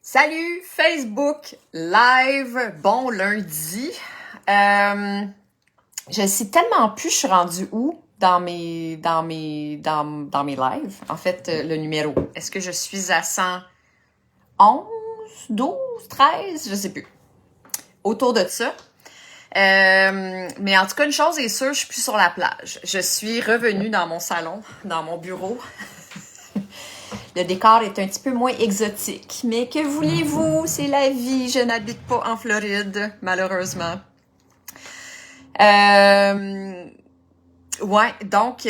Salut Facebook Live, bon lundi. Je sais tellement plus je suis rendue où dans mes lives. En fait, le numéro. Est-ce que je suis à 111, 12, 13, je sais plus. Autour de ça. Mais en tout cas, une chose est sûre, je suis plus sur la plage. Je suis revenue dans mon salon, dans mon bureau. Le décor est un petit peu moins exotique. Mais que voulez-vous? C'est la vie. Je n'habite pas en Floride, malheureusement. Ouais, donc,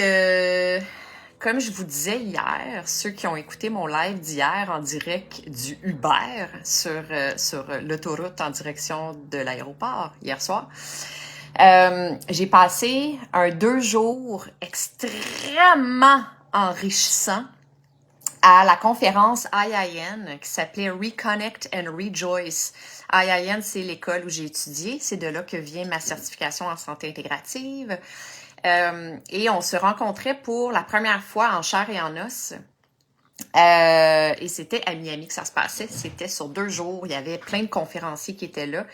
comme je vous disais hier, ceux qui ont écouté mon live d'hier en direct du Uber sur l'autoroute en direction de l'aéroport hier soir, j'ai passé un 2 jours extrêmement enrichissant à la conférence IIN qui s'appelait Reconnect and Rejoice. IIN, c'est l'école où j'ai étudié. C'est de là que vient ma certification en santé intégrative. Et on se rencontrait pour la première fois en chair et en os. Et c'était à Miami que ça se passait. C'était sur 2 jours. Il y avait plein de conférenciers qui étaient là.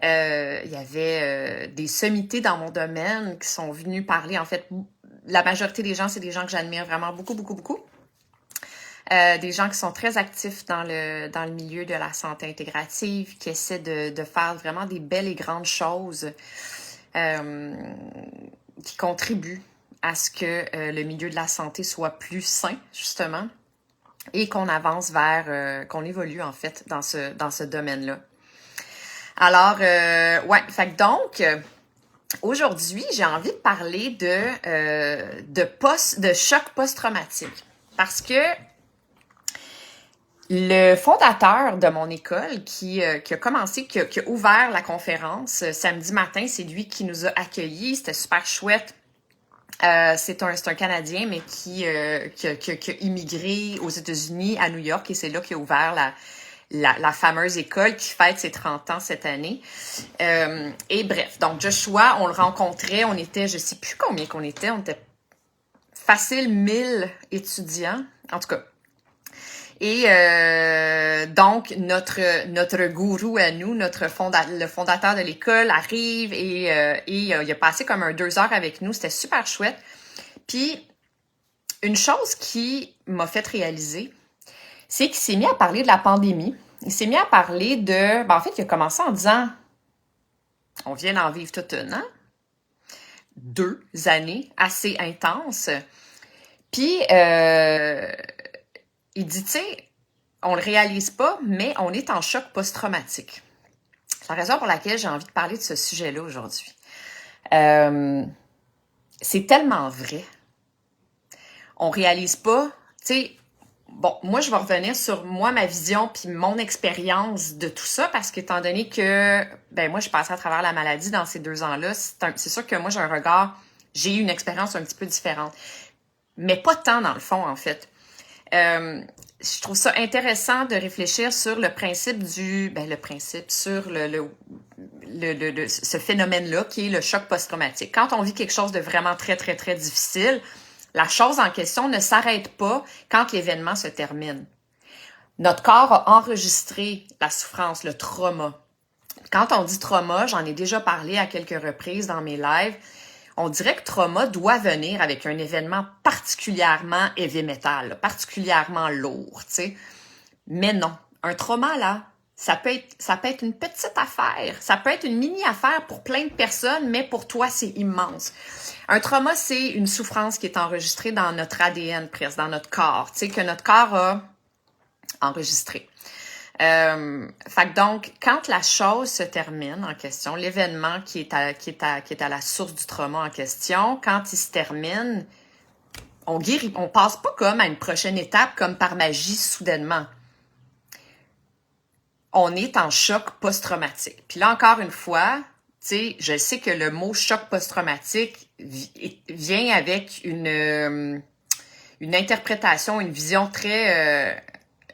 Il y avait des sommités dans mon domaine qui sont venus parler. En fait, la majorité des gens, c'est des gens que j'admire vraiment beaucoup, beaucoup, beaucoup. Des gens qui sont très actifs dans le milieu de la santé intégrative, qui essaient de faire vraiment des belles et grandes choses qui contribuent à ce que le milieu de la santé soit plus sain, justement, et qu'on avance vers, qu'on évolue, en fait, dans ce domaine-là. Alors, ouais, fait que donc, aujourd'hui, j'ai envie de parler de choc post-traumatique. Parce que le fondateur de mon école qui a commencé, qui a ouvert la conférence samedi matin, c'est lui qui nous a accueillis. C'était super chouette. C'est un Canadien, mais qui a immigré aux États-Unis, à New York, et c'est là qu'il a ouvert la fameuse école qui fête ses 30 ans cette année. Et bref, donc Joshua, on le rencontrait, on était, je sais plus combien qu'on était, on était facile 1000 étudiants, en tout cas. Et donc, notre gourou à nous, le fondateur de l'école arrive et il a passé comme 2 heures avec nous. C'était super chouette. Puis, une chose qui m'a fait réaliser, c'est qu'il s'est mis à parler de la pandémie. Il s'est mis à parler de... Ben, en fait, il a commencé en disant, on vient d'en vivre toute une, hein? 2 années assez intenses. Puis, il dit, tu sais, on le réalise pas, mais on est en choc post-traumatique. C'est la raison pour laquelle j'ai envie de parler de ce sujet-là aujourd'hui. C'est tellement vrai. On réalise pas, tu sais, bon, moi je vais revenir sur ma vision puis mon expérience de tout ça parce qu'étant donné que, ben moi je passé à travers la maladie dans ces 2 ans-là, c'est sûr que moi j'ai eu une expérience un petit peu différente. Mais pas tant dans le fond, en fait. Je trouve ça intéressant de réfléchir sur le principe sur ce phénomène-là qui est le choc post-traumatique. Quand on vit quelque chose de vraiment très, très, très difficile, la chose en question ne s'arrête pas quand l'événement se termine. Notre corps a enregistré la souffrance, le trauma. Quand on dit trauma, j'en ai déjà parlé à quelques reprises dans mes lives, on dirait que trauma doit venir avec un événement particulièrement heavy metal, particulièrement lourd, tu sais. Mais non, un trauma, là, ça peut être une petite affaire, ça peut être une mini-affaire pour plein de personnes, mais pour toi, c'est immense. Un trauma, c'est une souffrance qui est enregistrée dans notre ADN presque, dans notre corps, tu sais, que notre corps a enregistré. Fait que donc, quand la chose se termine en question, l'événement qui est à la source du trauma en question, quand il se termine, on guérit, on passe pas comme à une prochaine étape, comme par magie soudainement. On est en choc post-traumatique. Puis là, encore une fois, tu sais, je sais que le mot choc post-traumatique vient avec une interprétation, une vision très...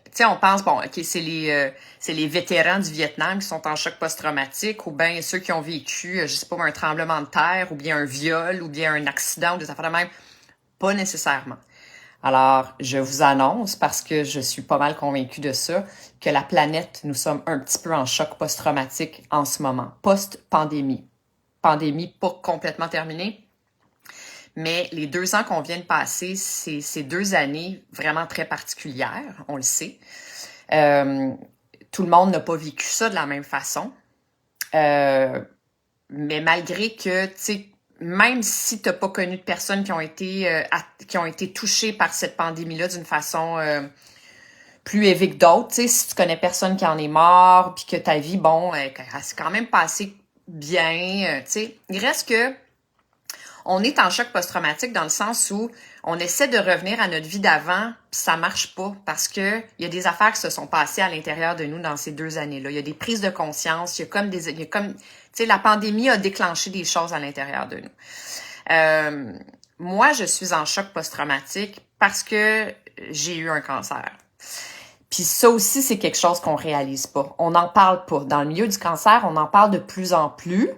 tu sais, on pense, bon, OK, c'est les vétérans du Vietnam qui sont en choc post-traumatique, ou bien ceux qui ont vécu, je sais pas, un tremblement de terre, ou bien un viol, ou bien un accident, ou des affaires de même. Pas nécessairement. Alors, je vous annonce, parce que je suis pas mal convaincue de ça, que la planète, nous sommes un petit peu en choc post-traumatique en ce moment, post-pandémie. Pandémie pas complètement terminée, mais les 2 ans qu'on vient de passer, c'est 2 années vraiment très particulières, on le sait. Tout le monde n'a pas vécu ça de la même façon. Mais malgré que, tu sais, même si tu n'as pas connu de personnes qui ont été touchées par cette pandémie-là d'une façon plus élevée que d'autres, tu sais, si tu connais personne qui en est mort, puis que ta vie, bon, c'est quand même passé bien, tu sais, il reste que on est en choc post-traumatique dans le sens où on essaie de revenir à notre vie d'avant, puis ça marche pas parce que il y a des affaires qui se sont passées à l'intérieur de nous dans ces 2 années-là. Il y a des prises de conscience, il y a comme, tu sais, la pandémie a déclenché des choses à l'intérieur de nous. Moi, je suis en choc post-traumatique parce que j'ai eu un cancer. Puis ça aussi, c'est quelque chose qu'on réalise pas. On n'en parle pas. Dans le milieu du cancer, on en parle de plus en plus,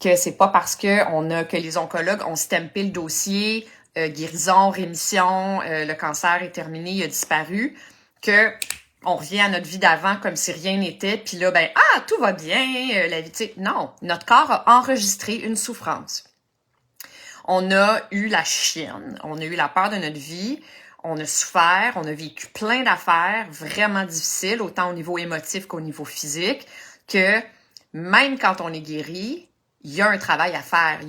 que c'est pas parce que les oncologues ont stampé le dossier guérison, rémission, le cancer est terminé, il a disparu, que on revient à notre vie d'avant comme si rien n'était, puis là, tout va bien, la vie, tu sais. Non, notre corps a enregistré une souffrance. On a eu la chienne, on a eu la peur de notre vie, on a souffert, on a vécu plein d'affaires vraiment difficiles, autant au niveau émotif qu'au niveau physique, que même quand on est guéri, il y a un travail à faire.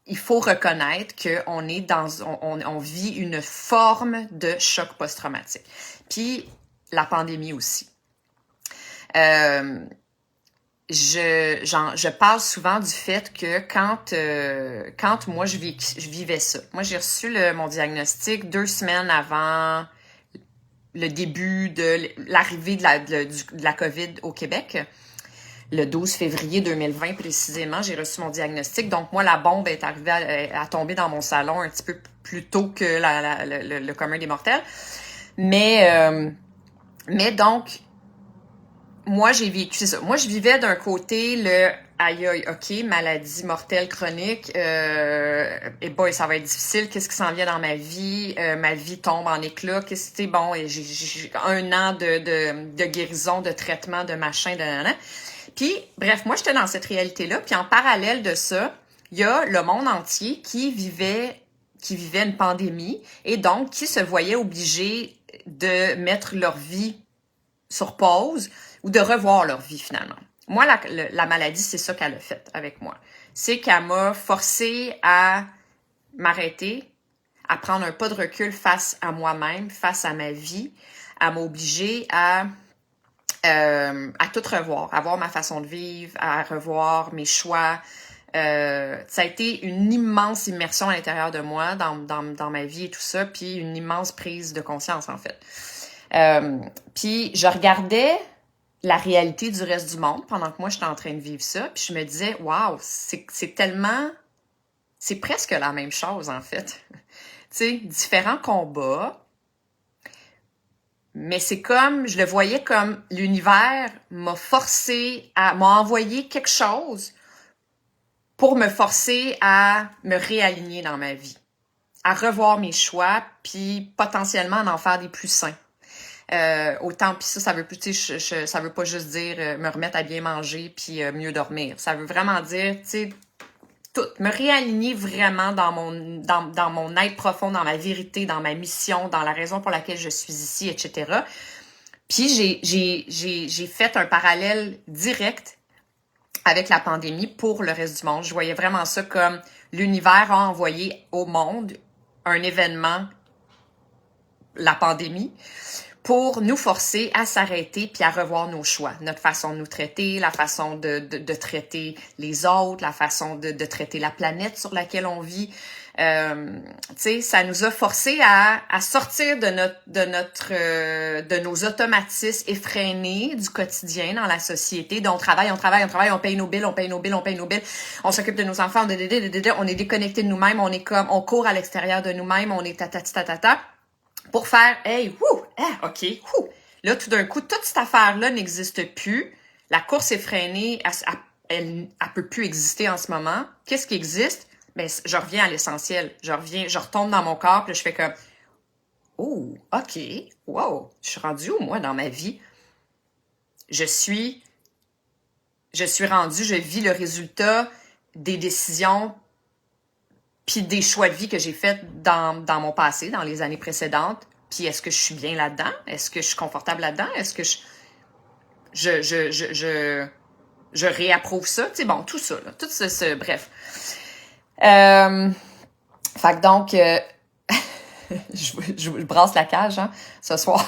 Il faut reconnaître qu'on est on vit une forme de choc post-traumatique. Puis la pandémie aussi. Je parle souvent du fait que quand moi je vivais ça. Moi j'ai reçu mon diagnostic 2 semaines avant le début de l'arrivée de la COVID au Québec. Le 12 février 2020 précisément, j'ai reçu mon diagnostic. Donc moi, la bombe est arrivée à tomber dans mon salon un petit peu plus tôt que le commun des mortels. Mais donc, moi, j'ai vécu ça. Moi, je vivais d'un côté le aïe aïe, ok, maladie mortelle chronique, et boy, ça va être difficile, qu'est-ce qui s'en vient dans ma vie tombe en éclats, qu'est-ce que c'est bon, et j'ai 1 an de guérison, de traitement, de machin, de. Puis, bref, moi, j'étais dans cette réalité-là. Puis, en parallèle de ça, il y a le monde entier qui vivait une pandémie et donc qui se voyait obligé de mettre leur vie sur pause ou de revoir leur vie, finalement. Moi, la maladie, c'est ça qu'elle a fait avec moi. C'est qu'elle m'a forcé à m'arrêter, à prendre un pas de recul face à moi-même, face à ma vie, à m'obliger à tout revoir, à voir ma façon de vivre, à revoir mes choix. Ça a été une immense immersion à l'intérieur de moi, dans ma vie et tout ça, puis une immense prise de conscience, en fait. Puis je regardais la réalité du reste du monde pendant que moi, j'étais en train de vivre ça, puis je me disais, waouh, c'est presque la même chose, en fait. Tu sais, différents combats, mais c'est comme, je le voyais comme l'univers m'a envoyé quelque chose pour me forcer à me réaligner dans ma vie, à revoir mes choix, puis potentiellement en faire des plus sains. Autant, puis ça veut plus, tu sais, ça veut pas juste dire me remettre à bien manger puis mieux dormir. Ça veut vraiment dire, tu sais, me réaligner vraiment dans mon être profond, dans ma vérité, dans ma mission, dans la raison pour laquelle je suis ici, etc. Puis j'ai fait un parallèle direct avec la pandémie pour le reste du monde. Je voyais vraiment ça comme l'univers a envoyé au monde un événement, la pandémie, pour nous forcer à s'arrêter puis à revoir nos choix, notre façon de nous traiter, la façon de traiter les autres, la façon de traiter la planète sur laquelle on vit. Tu sais, ça nous a forcé à sortir de nos automatismes effrénés du quotidien dans la société. Donc, on travaille, on paye nos billes, on s'occupe de nos enfants, on est déconnecté de nous-mêmes, on court à l'extérieur de nous-mêmes, on est tatata. Pour faire, hey, ok, là, tout d'un coup, toute cette affaire-là n'existe plus. La course effrénée, elle peut plus exister en ce moment. Qu'est-ce qui existe? mais je reviens à l'essentiel. Je retombe dans mon corps, puis là, je fais comme, oh, OK, wow, je suis rendue où, moi, dans ma vie? Je suis rendue, je vis le résultat des décisions puis des choix de vie que j'ai faits dans mon passé, dans les années précédentes. Puis est-ce que je suis bien là-dedans? Est-ce que je suis confortable là-dedans? Est-ce que je réapprouve ça? Tu sais, bon, tout ça, là, tout bref. Fait que donc, je brasse la cage, hein, ce soir,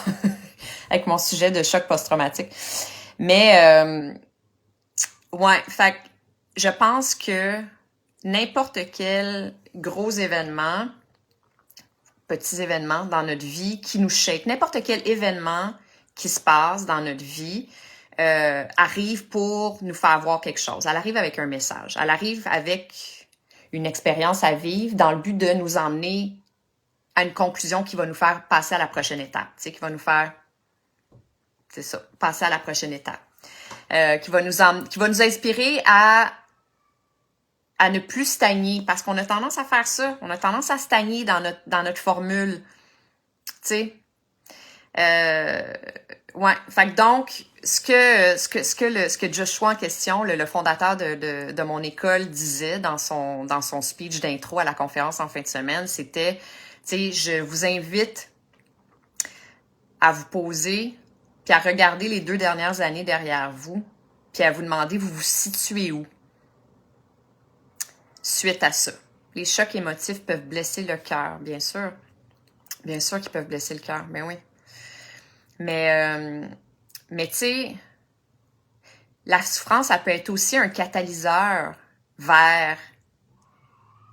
avec mon sujet de choc post-traumatique. Mais, ouais, fait que je pense que n'importe quel gros événement, petits événements dans notre vie qui nous shake, n'importe quel événement qui se passe dans notre vie arrive pour nous faire voir quelque chose. Elle arrive avec un message. Elle arrive avec une expérience à vivre dans le but de nous emmener à une conclusion qui va nous faire passer à la prochaine étape. Tu sais, qui va nous faire, c'est ça, passer à la prochaine étape. Qui va nous inspirer à ne plus stagner, parce qu'on a tendance à faire ça. On a tendance à stagner dans notre formule. Tu sais. Ouais. Fait que donc, ce que Joshua en question, le fondateur de mon école, disait dans son speech d'intro à la conférence en fin de semaine, c'était, tu sais, je vous invite à vous poser, puis à regarder les 2 dernières années derrière vous, puis à vous demander, vous vous situez où suite à ça. Les chocs émotifs peuvent blesser le cœur, bien sûr. Bien sûr qu'ils peuvent blesser le cœur, mais oui. Mais tu sais, la souffrance, ça peut être aussi un catalyseur vers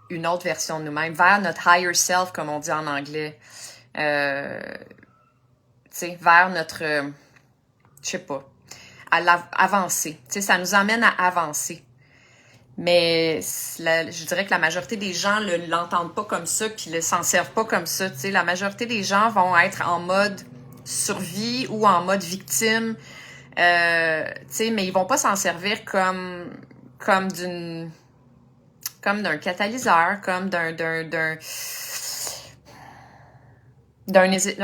une autre version de nous-mêmes, vers notre higher self, comme on dit en anglais. Tu sais, vers notre, je sais pas, à avancer. Tu sais, ça nous amène à avancer. Mais je dirais que la majorité des gens ne l'entendent pas comme ça, puis ne s'en servent pas comme ça. Tu sais, la majorité des gens vont être en mode survie ou en mode victime. Tu sais, mais ils vont pas s'en servir comme d'un catalyseur, comme d'un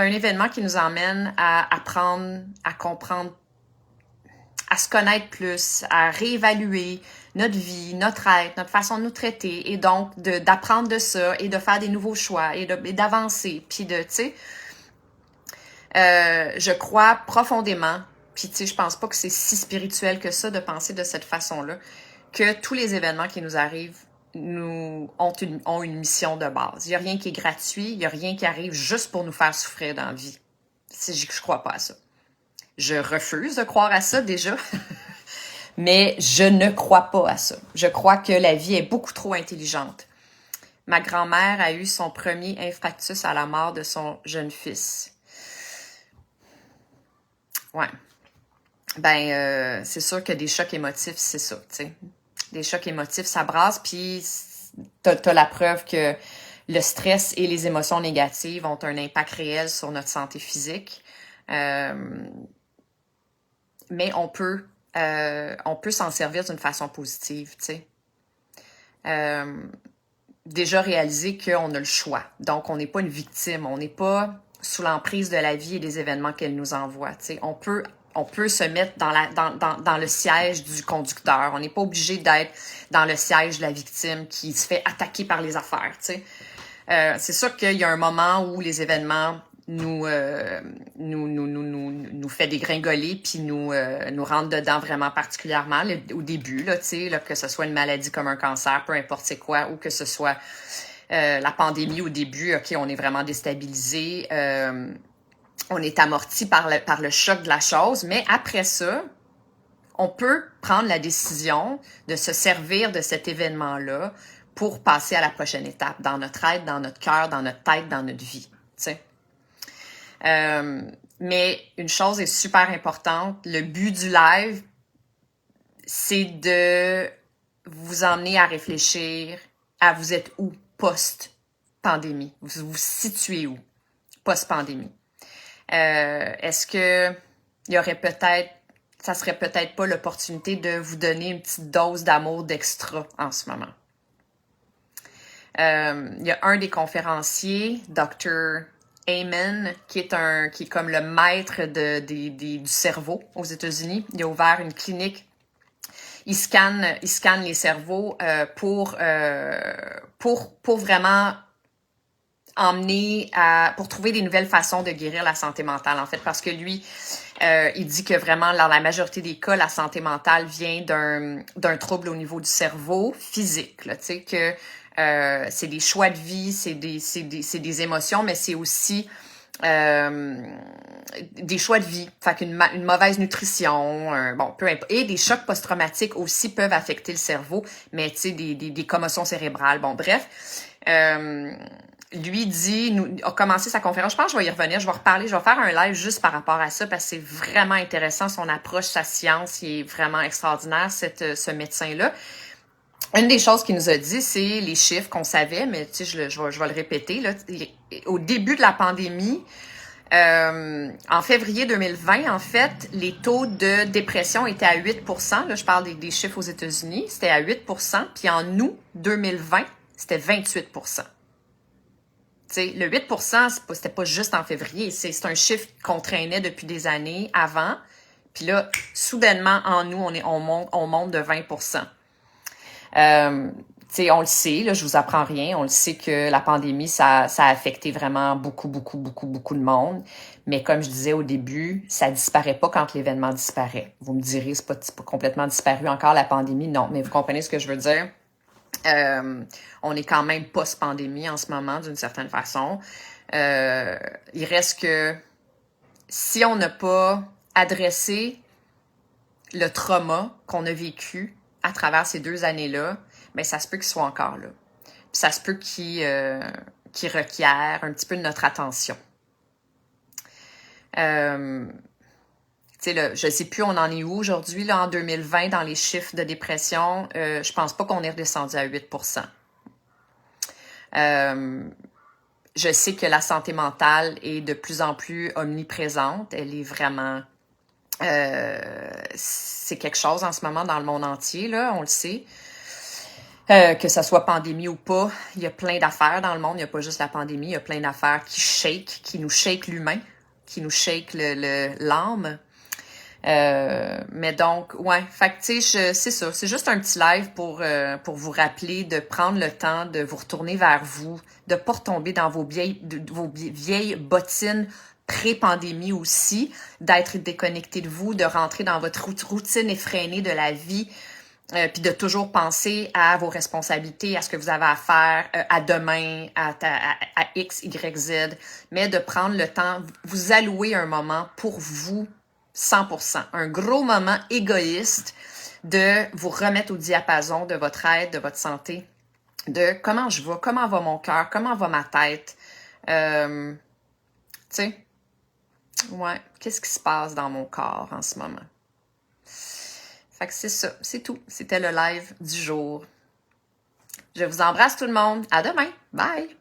événement qui nous emmène à apprendre, à comprendre, à se connaître plus, à réévaluer notre vie, notre être, notre façon de nous traiter, et donc d'apprendre de ça et de faire des nouveaux choix et d'avancer, puis de, tu sais, je crois profondément, puis tu sais, je pense pas que c'est si spirituel que ça de penser de cette façon-là, que tous les événements qui nous arrivent ont une mission de base. Il n'y a rien qui est gratuit, il n'y a rien qui arrive juste pour nous faire souffrir dans la vie. Je crois pas à ça. Je refuse de croire à ça déjà, mais je ne crois pas à ça. Je crois que la vie est beaucoup trop intelligente. Ma grand-mère a eu son premier infarctus à la mort de son jeune fils. Ouais. Ben, c'est sûr que des chocs émotifs, c'est ça, tu sais. Des chocs émotifs, ça brasse, puis t'as la preuve que le stress et les émotions négatives ont un impact réel sur notre santé physique. Mais on peut s'en servir d'une façon positive, tu sais. Déjà réaliser qu'on a le choix. Donc, on n'est pas une victime. On n'est pas sous l'emprise de la vie et des événements qu'elle nous envoie. Tu sais, on peut se mettre dans le siège du conducteur. On n'est pas obligé d'être dans le siège de la victime qui se fait attaquer par les affaires. Tu sais. C'est sûr qu'il y a un moment où les événements nous fait dégringoler puis nous rentre dedans vraiment particulièrement au début, là, tu sais, là, que ce soit une maladie comme un cancer, peu importe c'est quoi, ou que ce soit la pandémie au début, OK, on est vraiment déstabilisé, on est amorti par le choc de la chose, mais après ça, on peut prendre la décision de se servir de cet événement-là pour passer à la prochaine étape dans notre être, dans notre cœur, dans notre tête, dans notre vie, tu sais. Mais une chose est super importante, le but du live, c'est de vous emmener à réfléchir à vous êtes où post-pandémie, vous vous situez où post-pandémie. Est-ce que il y aurait ça serait peut-être pas l'opportunité de vous donner une petite dose d'amour d'extra en ce moment. Il y a un des conférenciers, Dr. Amen, qui est comme le maître du cerveau aux États-Unis. Il a ouvert une clinique. Il scanne les cerveaux pour vraiment pour trouver des nouvelles façons de guérir la santé mentale, en fait, parce que lui, il dit que vraiment, dans la majorité des cas, la santé mentale vient d'un trouble au niveau du cerveau physique, là, tu sais, que c'est des choix de vie, c'est des émotions, mais c'est aussi des choix de vie, fait une mauvaise nutrition, bon, peu importe, et des chocs post-traumatiques aussi peuvent affecter le cerveau, mais tu sais, des commotions cérébrales, bon, bref. Lui dit, a commencé sa conférence, je pense que je vais y revenir, je vais reparler, je vais faire un live juste par rapport à ça, parce que c'est vraiment intéressant, son approche, sa science, il est vraiment extraordinaire, ce médecin-là. Une des choses qu'il nous a dit, c'est les chiffres qu'on savait, mais tu sais, je vais le répéter, là. Au début de la pandémie, en février 2020, en fait, les taux de dépression étaient à 8%. Là, je parle des chiffres aux États-Unis. C'était à 8%. Puis en août 2020, c'était 28%. T'sais, le 8%, c'était pas juste en février. C'est un chiffre qu'on traînait depuis des années avant. Puis là, soudainement, en août, on monte de 20%. On le sait, là, je vous apprends rien. On le sait que la pandémie, ça a affecté vraiment beaucoup de monde. Mais comme je disais au début, ça disparaît pas quand l'événement disparaît. Vous me direz, c'est pas complètement disparu encore la pandémie. Non, mais vous comprenez ce que je veux dire? On est quand même post-pandémie en ce moment, d'une certaine façon. Il reste que si on n'a pas adressé le trauma qu'on a vécu à travers ces 2 années-là, ben ça se peut qu'il soit encore là. Puis ça se peut qu'il requiert un petit peu de notre attention. Je ne sais plus on en est où aujourd'hui, là, en 2020, dans les chiffres de dépression. Je pense pas qu'on est redescendu à 8%. Je sais que la santé mentale est de plus en plus omniprésente. Elle est vraiment... c'est quelque chose en ce moment dans le monde entier, là, on le sait. Que ça soit pandémie ou pas, il y a plein d'affaires dans le monde. Il n'y a pas juste la pandémie, il y a plein d'affaires qui nous shake l'humain, qui nous shake l'âme. Mais donc, ouais, fait que tu sais, c'est ça. C'est juste un petit live pour vous rappeler de prendre le temps de vous retourner vers vous, de pas retomber dans vos vieilles bottines pré-pandémie aussi, d'être déconnecté de vous, de rentrer dans votre routine effrénée de la vie, puis de toujours penser à vos responsabilités, à ce que vous avez à faire, à demain, à X, Y, Z, mais de prendre le temps, vous allouer un moment pour vous, 100%. Un gros moment égoïste de vous remettre au diapason de votre aide, de votre santé, de comment je vais, comment va mon cœur, comment va ma tête. Tu sais, ouais, qu'est-ce qui se passe dans mon corps en ce moment? Fait que c'est ça, c'est tout. C'était le live du jour. Je vous embrasse tout le monde. À demain. Bye!